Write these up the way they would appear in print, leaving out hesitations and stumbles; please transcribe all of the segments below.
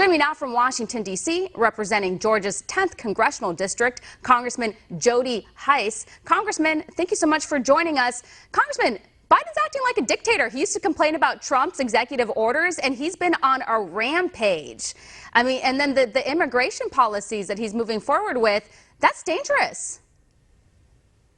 Joining me now from Washington, D.C., representing Georgia's 10th Congressional District, Congressman Jody Hice. Congressman, thank you so much for joining us. Congressman, Biden's acting like a dictator. He used to complain about Trump's executive orders, and he's been on a rampage. I mean, and then the immigration policies that he's moving forward with, that's dangerous.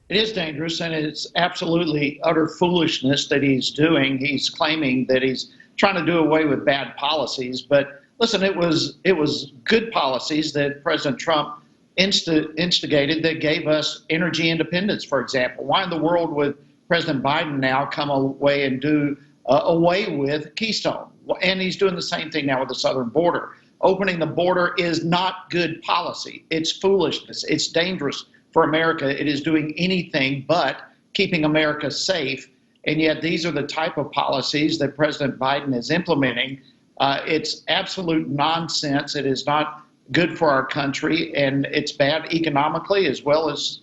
It is dangerous, and it's absolutely utter foolishness that he's doing. He's claiming that he's trying to do away with bad policies, but listen, it was good policies that President Trump instigated that gave us energy independence, for example. Why in the world would President Biden now come away and do away with Keystone? And he's doing the same thing now with the southern border. Opening the border is not good policy. It's foolishness. It's dangerous for America. It is doing anything but keeping America safe. And yet these are the type of policies that President Biden is implementing. It's absolute nonsense. It is not good for our country, and it's bad economically as well as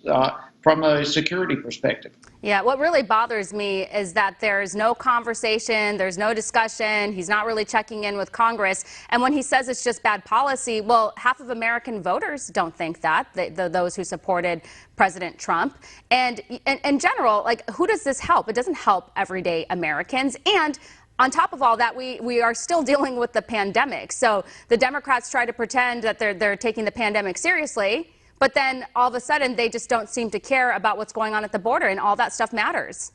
from a security perspective. Yeah, what really bothers me is that there's no conversation, there's no discussion, he's not really checking in with Congress, and when he says it's just bad policy, well, half of American voters don't think that, those who supported President Trump. And in general, like, who does this help? It doesn't help everyday Americans. And on top of all that, we are still dealing with the pandemic. So the Democrats try to pretend that they're taking the pandemic seriously, but then all of a sudden they just don't seem to care about what's going on at the border, and all that stuff matters.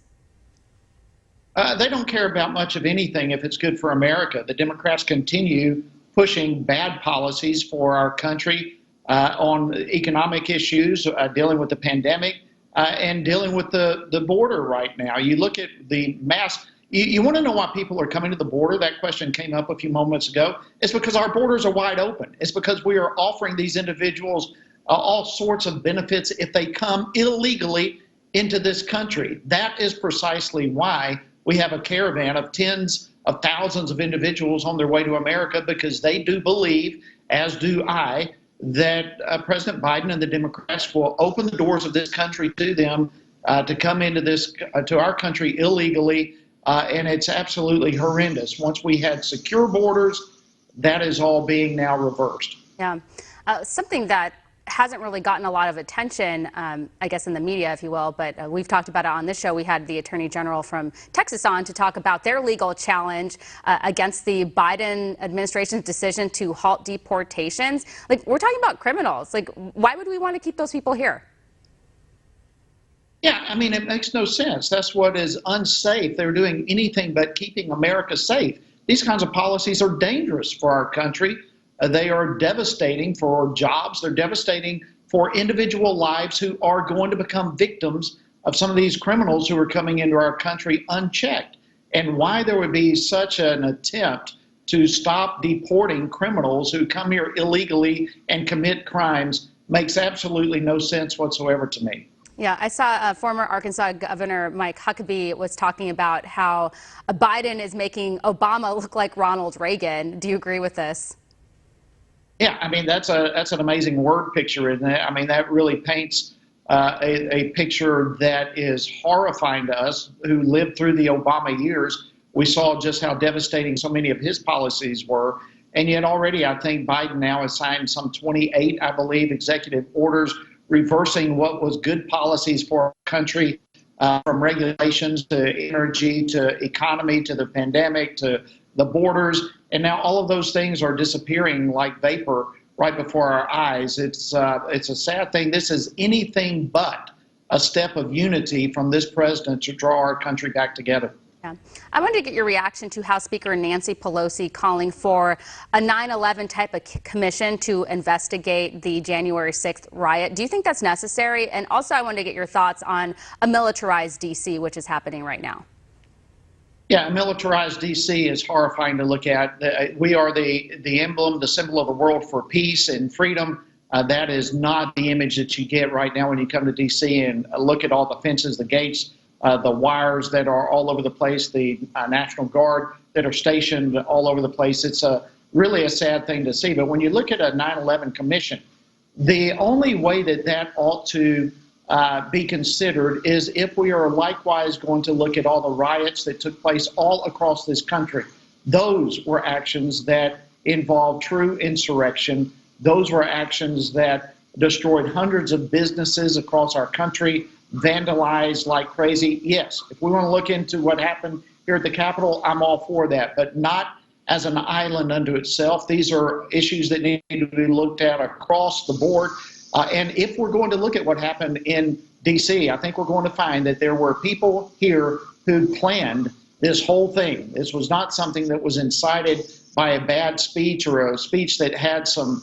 They don't care about much of anything if it's good for America. The Democrats continue pushing bad policies for our country on economic issues, dealing with the pandemic, and dealing with the border right now. You look at the mass. You want to know why people are coming to the border? That question came up a few moments ago. It's because our borders are wide open. It's because we are offering these individuals all sorts of benefits if they come illegally into this country. That is precisely why we have a caravan of tens of thousands of individuals on their way to America, because they do believe, as do I, that President Biden and the Democrats will open the doors of this country to them to come into to our country illegally. And it's absolutely horrendous. Once we had secure borders, that is all being now reversed. Yeah. Something that hasn't really gotten a lot of attention, I guess, in the media, if you will, but we've talked about it on this show. We had the Attorney General from Texas on to talk about their legal challenge against the Biden administration's decision to halt deportations. Like, we're talking about criminals. Like, why would we want to keep those people here? Yeah, I mean, it makes no sense. That's what is unsafe. They're doing anything but keeping America safe. These kinds of policies are dangerous for our country. They are devastating for jobs. They're devastating for individual lives who are going to become victims of some of these criminals who are coming into our country unchecked. And why there would be such an attempt to stop deporting criminals who come here illegally and commit crimes makes absolutely no sense whatsoever to me. Yeah, I saw former Arkansas Governor Mike Huckabee was talking about how Biden is making Obama look like Ronald Reagan. Do you agree with this? Yeah, I mean, that's an amazing word picture, isn't it? I mean, that really paints a picture that is horrifying to us who lived through the Obama years. We saw just how devastating so many of his policies were. And yet already I think Biden now has signed some 28, I believe, executive orders reversing what was good policies for our country, from regulations to energy to economy to the pandemic to the borders. And now all of those things are disappearing like vapor right before our eyes. It's a sad thing. This is anything but a step of unity from this president to draw our country back together. Yeah. I wanted to get your reaction to House Speaker Nancy Pelosi calling for a 9/11 type of commission to investigate the January 6th riot. Do you think that's necessary? And also I wanted to get your thoughts on a militarized D.C., which is happening right now. Yeah, militarized D.C. is horrifying to look at. We are the emblem, the symbol of the world for peace and freedom. That is not the image that you get right now when you come to D.C. and look at all the fences, the gates, the wires that are all over the place, the National Guard that are stationed all over the place. It's really a sad thing to see. But when you look at a 9/11 commission, the only way that ought to be considered is if we are likewise going to look at all the riots that took place all across this country. Those were actions that involved true insurrection. Those were actions that destroyed hundreds of businesses across our country, vandalized like crazy. Yes, if we want to look into what happened here at the Capitol, I'm all for that, but not as an island unto itself. These are issues that need to be looked at across the board. And if we're going to look at what happened in D.C., I think we're going to find that there were people here who planned this whole thing. This was not something that was incited by a bad speech or a speech that had some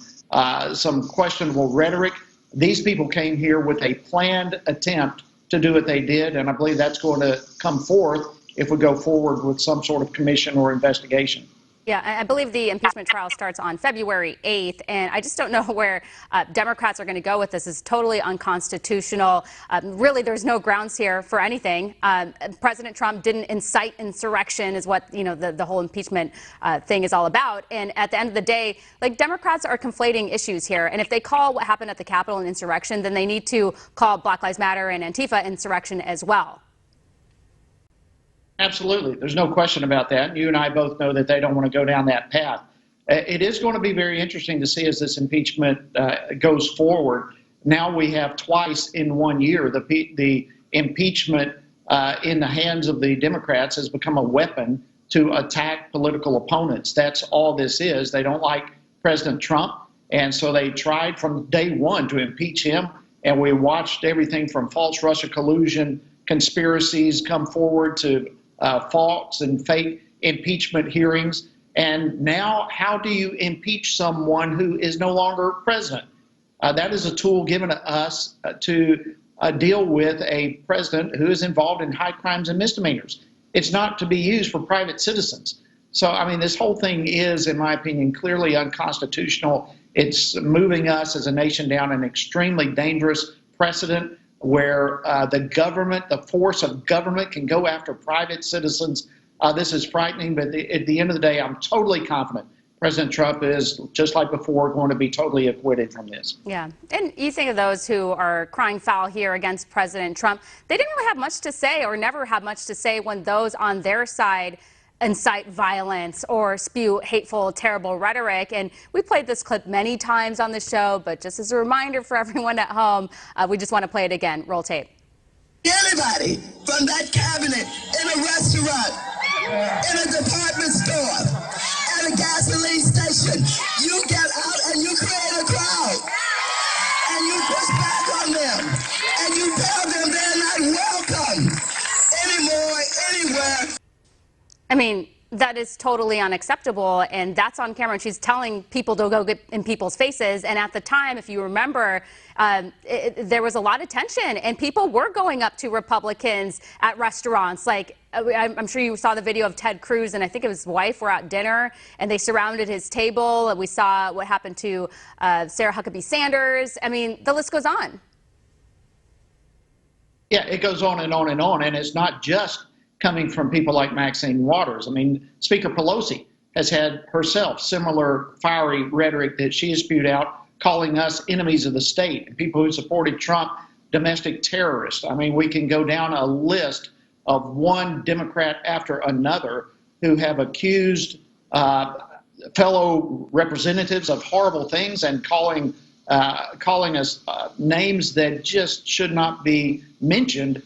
questionable rhetoric. These people came here with a planned attempt to do what they did, and I believe that's going to come forth if we go forward with some sort of commission or investigation. Yeah, I believe the impeachment trial starts on February 8th, and I just don't know where Democrats are going to go with this. It's totally unconstitutional. Really, there's no grounds here for anything. President Trump didn't incite insurrection, is what the whole impeachment thing is all about. And at the end of the day, like, Democrats are conflating issues here. And if they call what happened at the Capitol an insurrection, then they need to call Black Lives Matter and Antifa insurrection as well. Absolutely. There's no question about that. You and I both know that they don't want to go down that path. It is going to be very interesting to see as this impeachment goes forward. Now we have twice in 1 year the impeachment in the hands of the Democrats has become a weapon to attack political opponents. That's all this is. They don't like President Trump, and so they tried from day one to impeach him, and we watched everything from false Russia collusion conspiracies come forward to false and fake impeachment hearings. And now, how do you impeach someone who is no longer president? That is a tool given to us to deal with a president who is involved in high crimes and misdemeanors. It's not to be used for private citizens. So, I mean, this whole thing is, in my opinion, clearly unconstitutional. It's moving us as a nation down an extremely dangerous precedent where the government, the force of government, can go after private citizens. This is frightening, but at the end of the day, I'm totally confident President Trump is, just like before, going to be totally acquitted from this. Yeah. And you think of those who are crying foul here against President Trump. They didn't really have much to say, or never have much to say, when those on their side incite violence or spew hateful, terrible rhetoric. And we played this clip many times on the show, but just as a reminder for everyone at home, we just want to play it again. Roll tape. Anybody from that cabinet in a restaurant, in a department store, at a gasoline station, you get out and you create a crowd. And you push back on them. And you tell them they're not welcome anymore, anywhere. I mean, that is totally unacceptable, and that's on camera. And she's telling people to go get in people's faces. And at the time, if you remember, there was a lot of tension, and people were going up to Republicans at restaurants. Like, I'm sure you saw the video of Ted Cruz, and I think his wife were at dinner, and they surrounded his table. And we saw what happened to Sarah Huckabee Sanders. I mean, the list goes on. Yeah, it goes on and on and on, and it's not just coming from people like Maxine Waters. I mean, Speaker Pelosi has had herself similar fiery rhetoric that she has spewed out, calling us enemies of the state and people who supported Trump domestic terrorists. I mean, we can go down a list of one Democrat after another who have accused fellow representatives of horrible things and calling us names that just should not be mentioned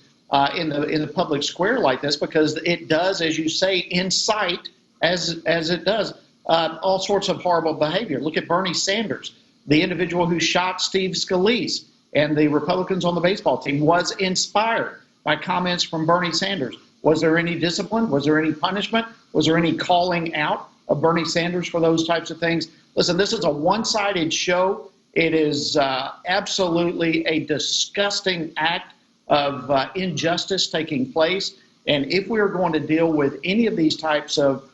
in the public square like this, because it does, as you say, incite, as it does, all sorts of horrible behavior. Look at Bernie Sanders, the individual who shot Steve Scalise, and the Republicans on the baseball team was inspired by comments from Bernie Sanders. Was there any discipline? Was there any punishment? Was there any calling out of Bernie Sanders for those types of things? Listen, this is a one-sided show. It is absolutely a disgusting act of injustice taking place. And if we're going to deal with any of these types of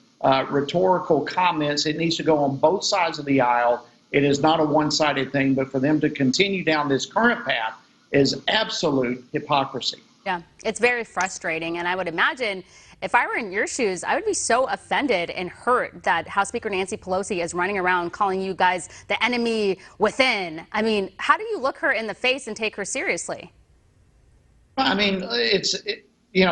rhetorical comments, it needs to go on both sides of the aisle. It is not a one-sided thing, but for them to continue down this current path is absolute hypocrisy. Yeah, it's very frustrating. And I would imagine if I were in your shoes, I would be so offended and hurt that House Speaker Nancy Pelosi is running around calling you guys the enemy within. I mean, how do you look her in the face and take her seriously? I mean,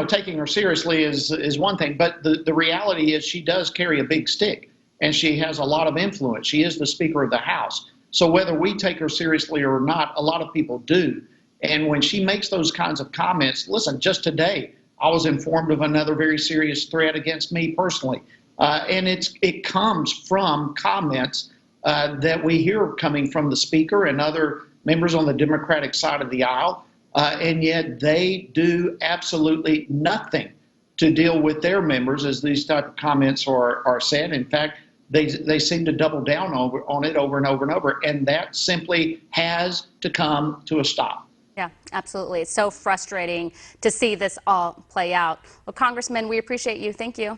taking her seriously is one thing, but the reality is she does carry a big stick. and she has a lot of influence. She is the Speaker of the House. So whether we take her seriously or not, a lot of people do. And when she makes those kinds of comments, listen, just today, I was informed of another very serious threat against me personally. And it comes from comments that we hear coming from the Speaker and other members on the Democratic side of the aisle. And yet they do absolutely nothing to deal with their members as these type of comments are said. In fact, they seem to double down on it over and over and over. And that simply has to come to a stop. Yeah, absolutely. It's so frustrating to see this all play out. Well, Congressman, we appreciate you. Thank you.